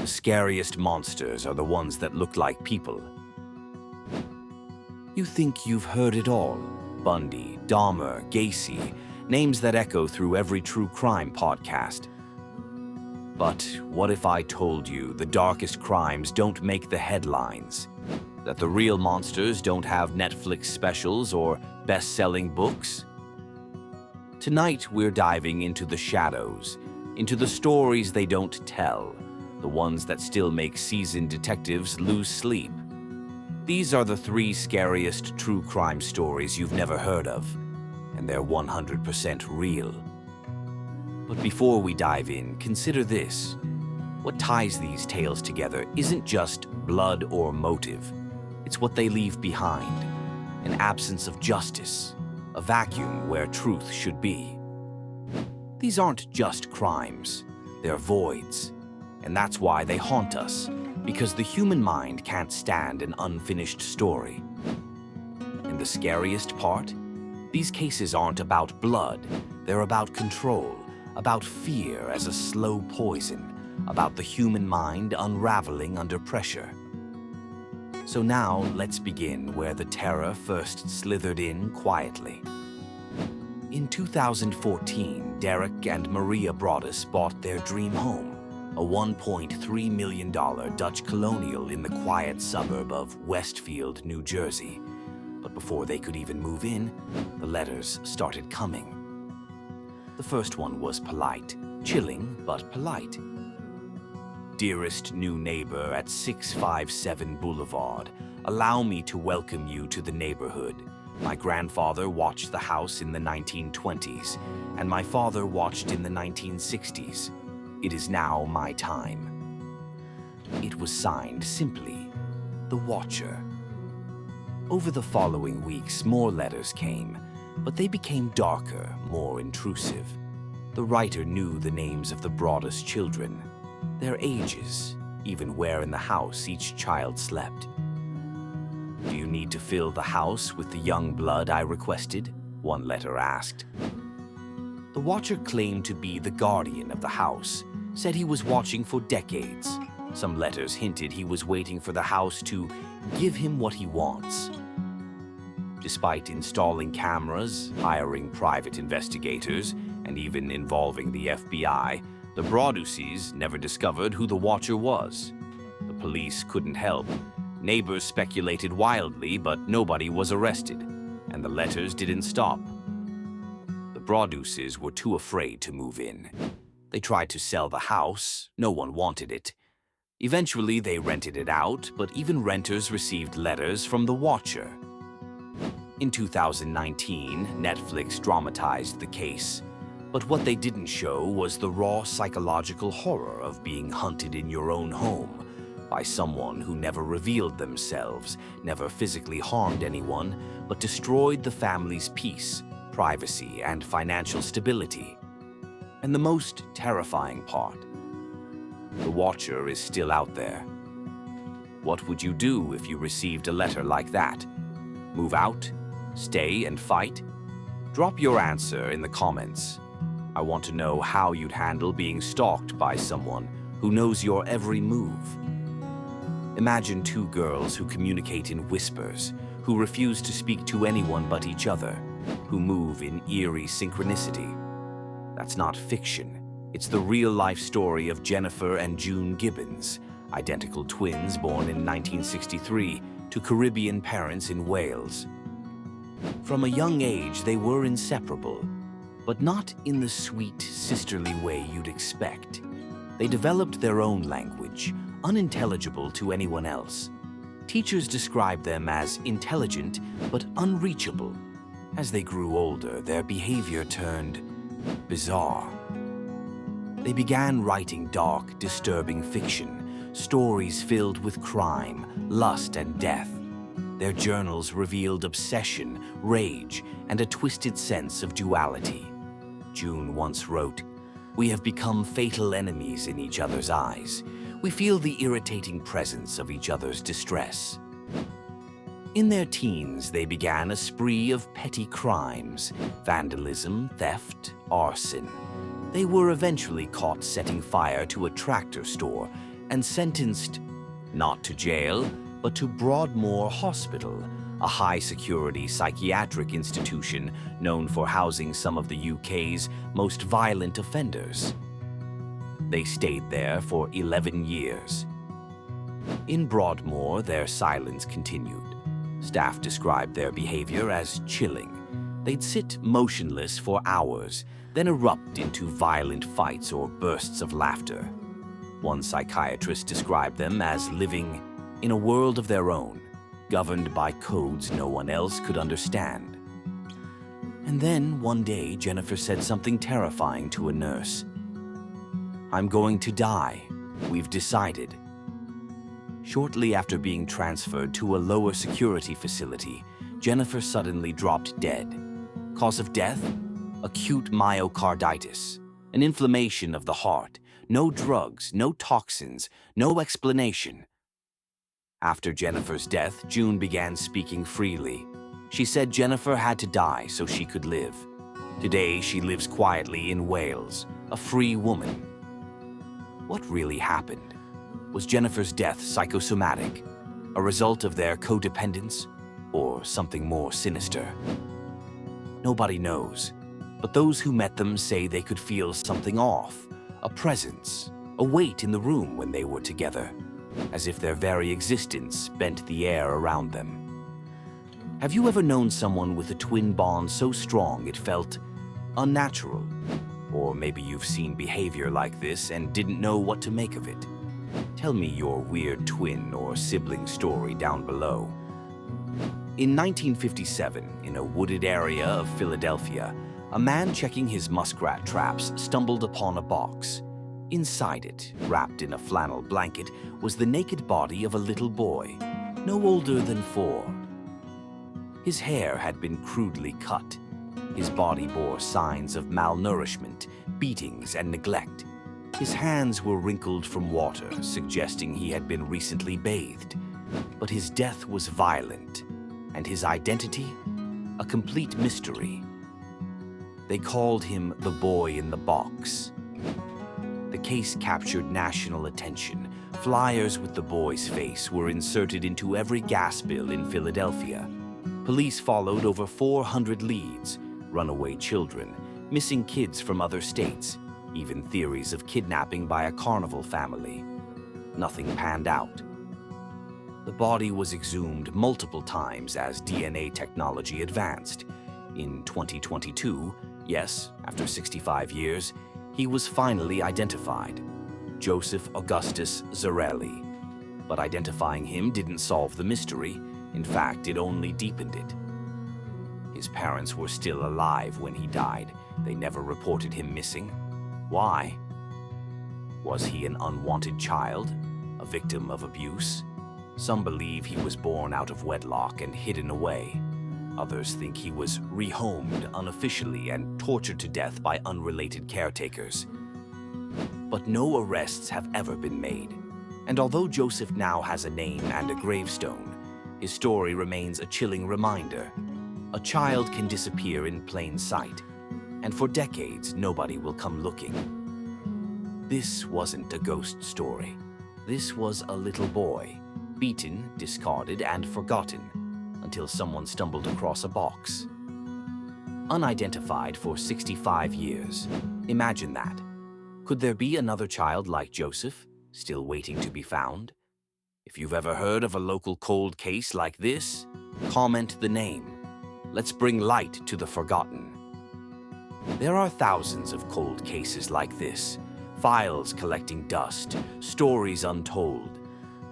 The scariest monsters are the ones that look like people. You think you've heard it all. Bundy, Dahmer, Gacy, names that echo through every true crime podcast. But what if I told you the darkest crimes don't make the headlines? That the real monsters don't have Netflix specials or best-selling books? Tonight we're diving into the shadows, into the stories they don't tell, the ones that still make seasoned detectives lose sleep. These are the 3 scariest true crime stories you've never heard of, and they're 100% real. But before we dive in, consider this. What ties these tales together isn't just blood or motive. It's what they leave behind. An absence of justice, a vacuum where truth should be. These aren't just crimes, they're voids. And that's why they haunt us, because the human mind can't stand an unfinished story. And the scariest part? These cases aren't about blood, they're about control, about fear as a slow poison, about the human mind unraveling under pressure. So now let's begin where the terror first slithered in quietly. In 2014, Derek and Maria Broaddus bought their dream home, a $1.3 million Dutch colonial in the quiet suburb of Westfield, New Jersey. But before they could even move in, the letters started coming. The first one was polite, chilling but polite. Dearest new neighbor at 657 Boulevard, allow me to welcome you to the neighborhood. My grandfather watched the house in the 1920s, and my father watched in the 1960s. It is now my time. It was signed simply, The Watcher. Over the following weeks, more letters came, but they became darker, more intrusive. The writer knew the names of the Broaddus children, their ages, even where in the house each child slept. Do you need to fill the house with the young blood I requested? One letter asked. The Watcher claimed to be the guardian of the house, said he was watching for decades. Some letters hinted he was waiting for the house to give him what he wants. Despite installing cameras, hiring private investigators, and even involving the FBI, the Broadduses never discovered who the Watcher was. The police couldn't help. Neighbors speculated wildly, but nobody was arrested, and the letters didn't stop. The Broadduses were too afraid to move in. They tried to sell the house. No one wanted it. Eventually, they rented it out, but even renters received letters from the Watcher. In 2019, Netflix dramatized the case, but what they didn't show was the raw psychological horror of being hunted in your own home by someone who never revealed themselves, never physically harmed anyone, but destroyed the family's peace, privacy, and financial stability. And the most terrifying part, the Watcher is still out there. What would you do if you received a letter like that? Move out? Stay and fight? Drop your answer in the comments. I want to know how you'd handle being stalked by someone who knows your every move. Imagine 2 girls who communicate in whispers, who refuse to speak to anyone but each other, who move in eerie synchronicity. That's not fiction. It's the real-life story of Jennifer and June Gibbons, identical twins born in 1963 to Caribbean parents in Wales. From a young age, they were inseparable, but not in the sweet, sisterly way you'd expect. They developed their own language, unintelligible to anyone else. Teachers described them as intelligent but unreachable. As they grew older, their behavior turned bizarre. They began writing dark, disturbing fiction, stories filled with crime, lust, and death. Their journals revealed obsession, rage, and a twisted sense of duality. June once wrote, "We have become fatal enemies in each other's eyes. We feel the irritating presence of each other's distress." In their teens, they began a spree of petty crimes, vandalism, theft, arson. They were eventually caught setting fire to a tractor store and sentenced not to jail, but to Broadmoor Hospital, a high-security psychiatric institution known for housing some of the UK's most violent offenders. They stayed there for 11 years. In Broadmoor, their silence continued. Staff described their behavior as chilling. They'd sit motionless for hours, then erupt into violent fights or bursts of laughter. One psychiatrist described them as living in a world of their own, governed by codes no one else could understand. And then, one day, Jennifer said something terrifying to a nurse. "I'm going to die. We've decided." Shortly after being transferred to a lower security facility, Jennifer suddenly dropped dead. Cause of death? Acute myocarditis, an inflammation of the heart. No drugs, no toxins, no explanation. After Jennifer's death, June began speaking freely. She said Jennifer had to die so she could live. Today, she lives quietly in Wales, a free woman. What really happened? Was Jennifer's death psychosomatic, a result of their codependence, or something more sinister? Nobody knows, but those who met them say they could feel something off, a presence, a weight in the room when they were together, as if their very existence bent the air around them. Have you ever known someone with a twin bond so strong it felt unnatural? Or maybe you've seen behavior like this and didn't know what to make of it. Tell me your weird twin or sibling story down below. In 1957, in a wooded area of Philadelphia, a man checking his muskrat traps stumbled upon a box. Inside it, wrapped in a flannel blanket, was the naked body of a little boy, no older than 4. His hair had been crudely cut. His body bore signs of malnourishment, beatings, and neglect. His hands were wrinkled from water, suggesting he had been recently bathed. But his death was violent, and his identity, a complete mystery. They called him the boy in the box. The case captured national attention. Flyers with the boy's face were inserted into every gas bill in Philadelphia. Police followed over 400 leads, runaway children, missing kids from other states, even theories of kidnapping by a carnival family. Nothing panned out. The body was exhumed multiple times as DNA technology advanced. In 2022, yes, after 65 years, he was finally identified. Joseph Augustus Zarelli. But identifying him didn't solve the mystery. In fact, it only deepened it. His parents were still alive when he died. They never reported him missing. Why? Was he an unwanted child? A victim of abuse? Some believe he was born out of wedlock and hidden away. Others think he was rehomed unofficially and tortured to death by unrelated caretakers. But no arrests have ever been made. And although Joseph now has a name and a gravestone, his story remains a chilling reminder. A child can disappear in plain sight, and for decades nobody will come looking. This wasn't a ghost story. This was a little boy, beaten, discarded, and forgotten, until someone stumbled across a box. Unidentified for 65 years. Imagine that. Could there be another child like Joseph, still waiting to be found? If you've ever heard of a local cold case like this, comment the name. Let's bring light to the forgotten. There are thousands of cold cases like this, files collecting dust, stories untold.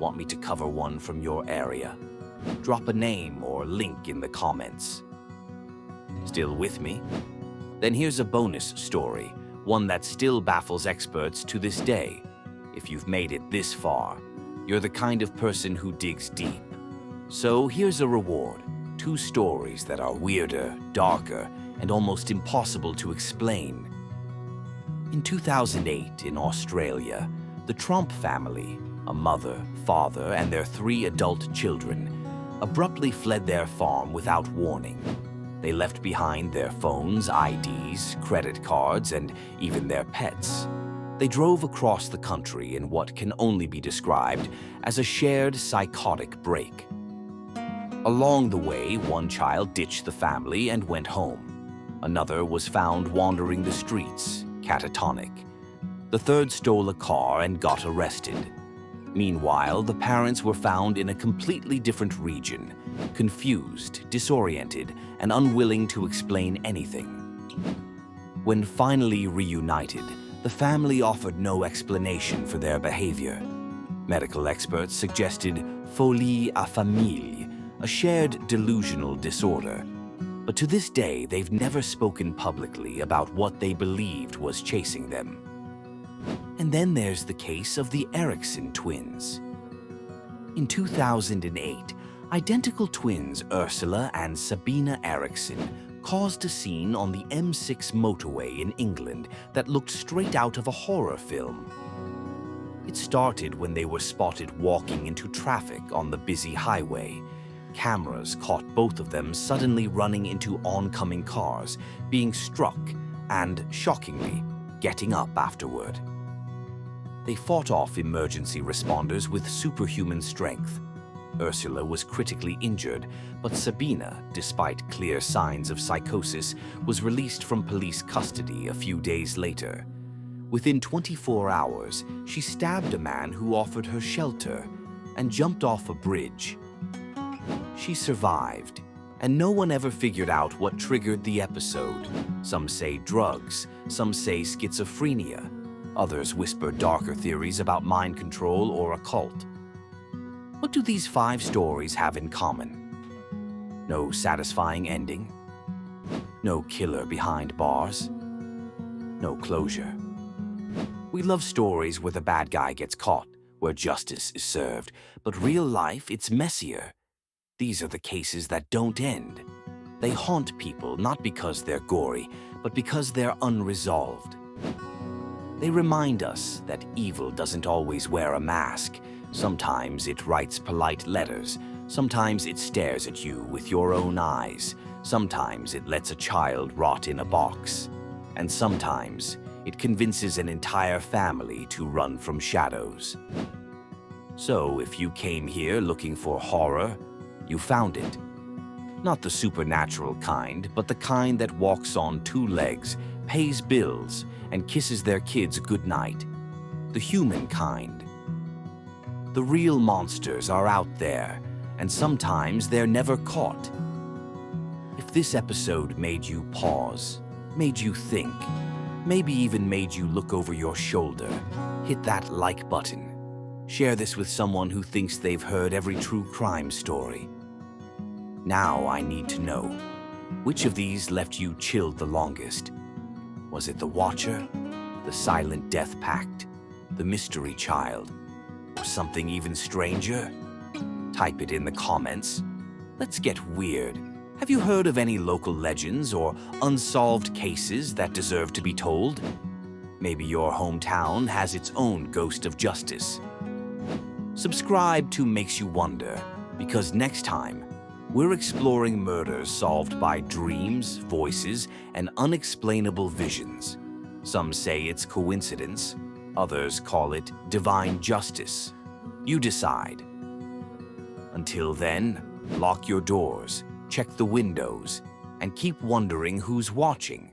Want me to cover one from your area? Drop a name or link in the comments. Still with me? Then here's a bonus story, one that still baffles experts to this day. If you've made it this far, you're the kind of person who digs deep. So here's a reward. 2 stories that are weirder, darker, and almost impossible to explain. In 2008, in Australia, the Trump family, a mother, father, and their 3 adult children, abruptly fled their farm without warning. They left behind their phones, IDs, credit cards, and even their pets. They drove across the country in what can only be described as a shared psychotic break. Along the way, one child ditched the family and went home. Another was found wandering the streets, catatonic. The third stole a car and got arrested. Meanwhile, the parents were found in a completely different region, confused, disoriented, and unwilling to explain anything. When finally reunited, the family offered no explanation for their behavior. Medical experts suggested folie à famille, a shared delusional disorder. But to this day, they've never spoken publicly about what they believed was chasing them. And then there's the case of the Eriksson twins. In 2008, identical twins Ursula and Sabina Eriksson caused a scene on the M6 motorway in England that looked straight out of a horror film. It started when they were spotted walking into traffic on the busy highway. Cameras caught both of them suddenly running into oncoming cars, being struck, and, shockingly, getting up afterward. They fought off emergency responders with superhuman strength. Ursula was critically injured, but Sabina, despite clear signs of psychosis, was released from police custody a few days later. Within 24 hours, she stabbed a man who offered her shelter and jumped off a bridge. She survived, and no one ever figured out what triggered the episode. Some say drugs, some say schizophrenia. Others whisper darker theories about mind control or a cult. What do these 5 stories have in common? No satisfying ending. No killer behind bars. No closure. We love stories where the bad guy gets caught, where justice is served, but real life, it's messier. These are the cases that don't end. They haunt people not because they're gory, but because they're unresolved. They remind us that evil doesn't always wear a mask. Sometimes it writes polite letters. Sometimes it stares at you with your own eyes. Sometimes it lets a child rot in a box. And sometimes it convinces an entire family to run from shadows. So if you came here looking for horror, you found it. Not the supernatural kind, but the kind that walks on 2 legs, pays bills, and kisses their kids goodnight. The human kind. The real monsters are out there, and sometimes they're never caught. If this episode made you pause, made you think, maybe even made you look over your shoulder, hit that like button. Share this with someone who thinks they've heard every true crime story. Now I need to know, which of these left you chilled the longest? Was it the Watcher, the Silent Death Pact, the Mystery Child, or something even stranger? Type it in the comments. Let's get weird. Have you heard of any local legends or unsolved cases that deserve to be told? Maybe your hometown has its own ghost of justice. Subscribe to Makes You Wonder, because next time, we're exploring murders solved by dreams, voices, and unexplainable visions. Some say it's coincidence. Others call it divine justice. You decide. Until then, lock your doors, check the windows, and keep wondering who's watching.